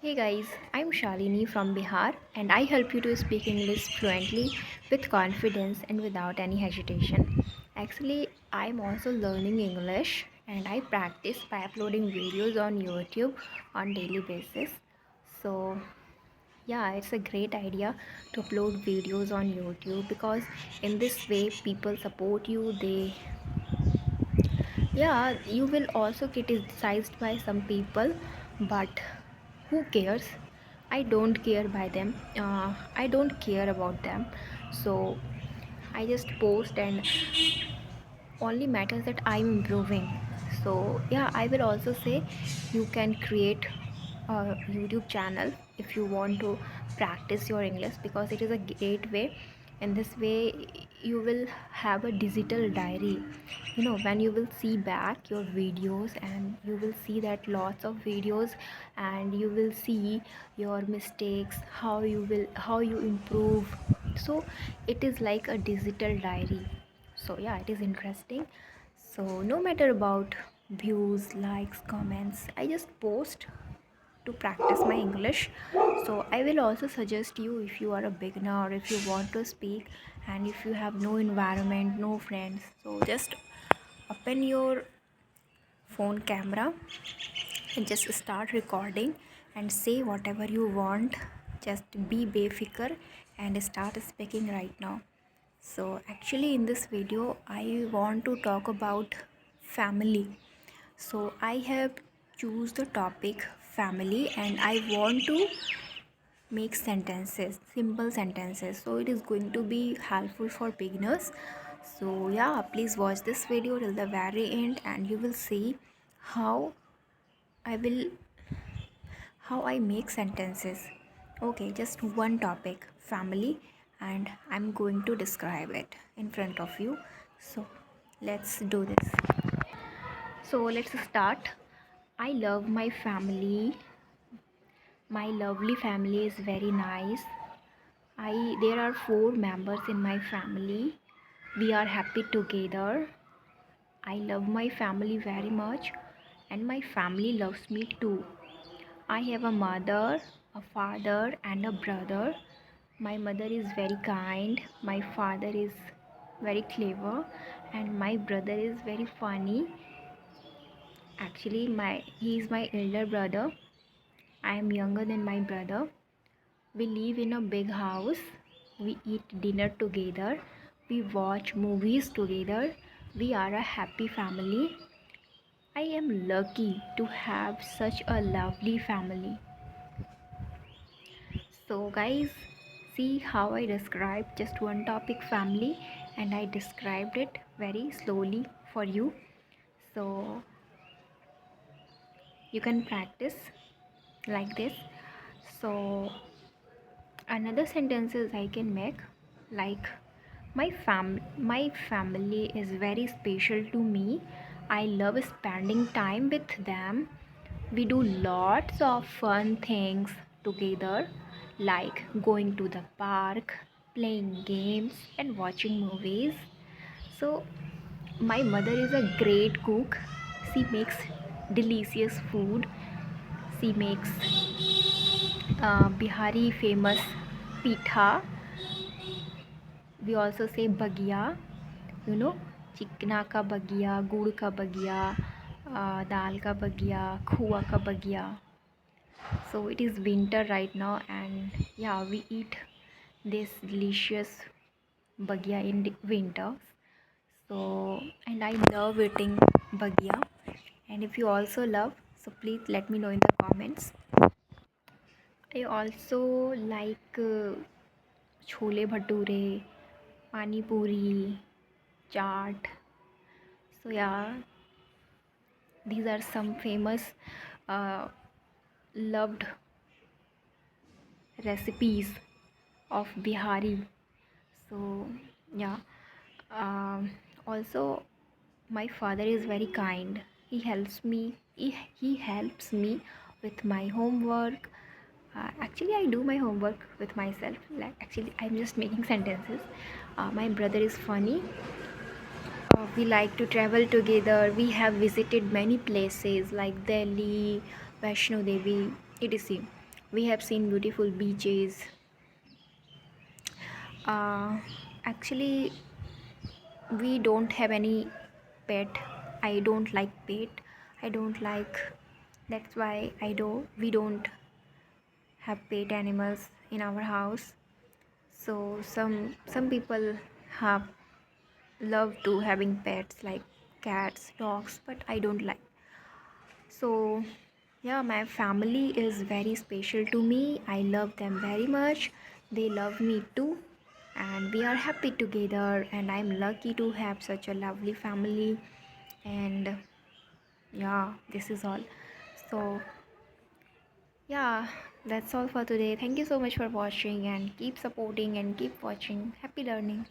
Hey guys, I'm Shalini from Bihar and I help you to speak English fluently with confidence and without any hesitation. Actually, I'm also learning English and I practice by uploading videos on YouTube on daily basis. So, yeah, it's a great idea to upload videos on YouTube because in this way people support you. Yeah, you will also criticized by some people, but who cares? I don't care by them. I don't care about them. So I just post and only matters that I'm improving. So yeah, I will also say you can create a YouTube channel if you want to practice your English because it is a great way. In this way you will have a digital diary, when you will see back your videos and you will see that lots of videos and you will see your mistakes, how you improve. So it is like a digital diary. So yeah, it is interesting. So no matter about views, likes, comments, I just post to practice my English. So I will also suggest you, if you are a beginner or if you want to speak and if you have no environment, no friends, so just open your phone camera and just start recording and say whatever you want. Just be befikar and start speaking right now. So actually in this video I want to talk about family. So I have choose the topic family and I want to make sentences, simple sentences, so it is going to be helpful for beginners. So yeah, please watch this video till the very end and you will see how I will how I make sentences. Okay, just one topic, family, and I'm going to describe it in front of you. So let's do this. So let's start. I love my family. My lovely family is very nice. I There are four members in my family. We are happy together. I love my family very much and my family loves me too. I have a mother, a father, and a brother. My mother is very kind, my father is very clever, and my brother is very funny. Actually, he is my elder brother. I am younger than my brother. We live in a big house. We eat dinner together. We watch movies together. We are a happy family. I am lucky to have such a lovely family. So guys, see how I described just one topic, family, and I described it very slowly for you. So you can practice like this. So another sentences I can make like my family is very special to me. I love spending time with them. We do lots of fun things together, like going to the park, playing games, and watching movies. So, my mother is a great cook. She makes delicious food. She makes Bihari famous pitha. We also say bagia, you know, चिकना का बगिया, गुड़ का बगिया, दाल का बगिया, खोआ का बगिया. So it is winter right now and yeah, we eat this delicious bagia in the winter. So and I love eating bagia, and if you also love, so please let me know in the comments. I also like chole bhature, pani puri, chaat. So yeah, these are some famous uh, loved recipes of Bihari. So yeah, also my father is very kind. He helps me with my homework. Actually I do my homework with myself. Like actually I'm just making sentences. My brother is funny. We like to travel together. We have visited many places like Delhi, Vaishno Devi, etc. We have seen beautiful beaches. uh, Actually, we don't have any pet. I don't like pet. I don't like, that's why we don't have pet animals in our house. So some people have love to having pets like cats, dogs, but I don't like. So yeah, my family is very special to me. I love them very much. They love me too, and we are happy together, and I'm lucky to have such a lovely family. And yeah, this is all. So yeah, that's all for today. Thank you so much for watching, and keep supporting and keep watching. Happy learning.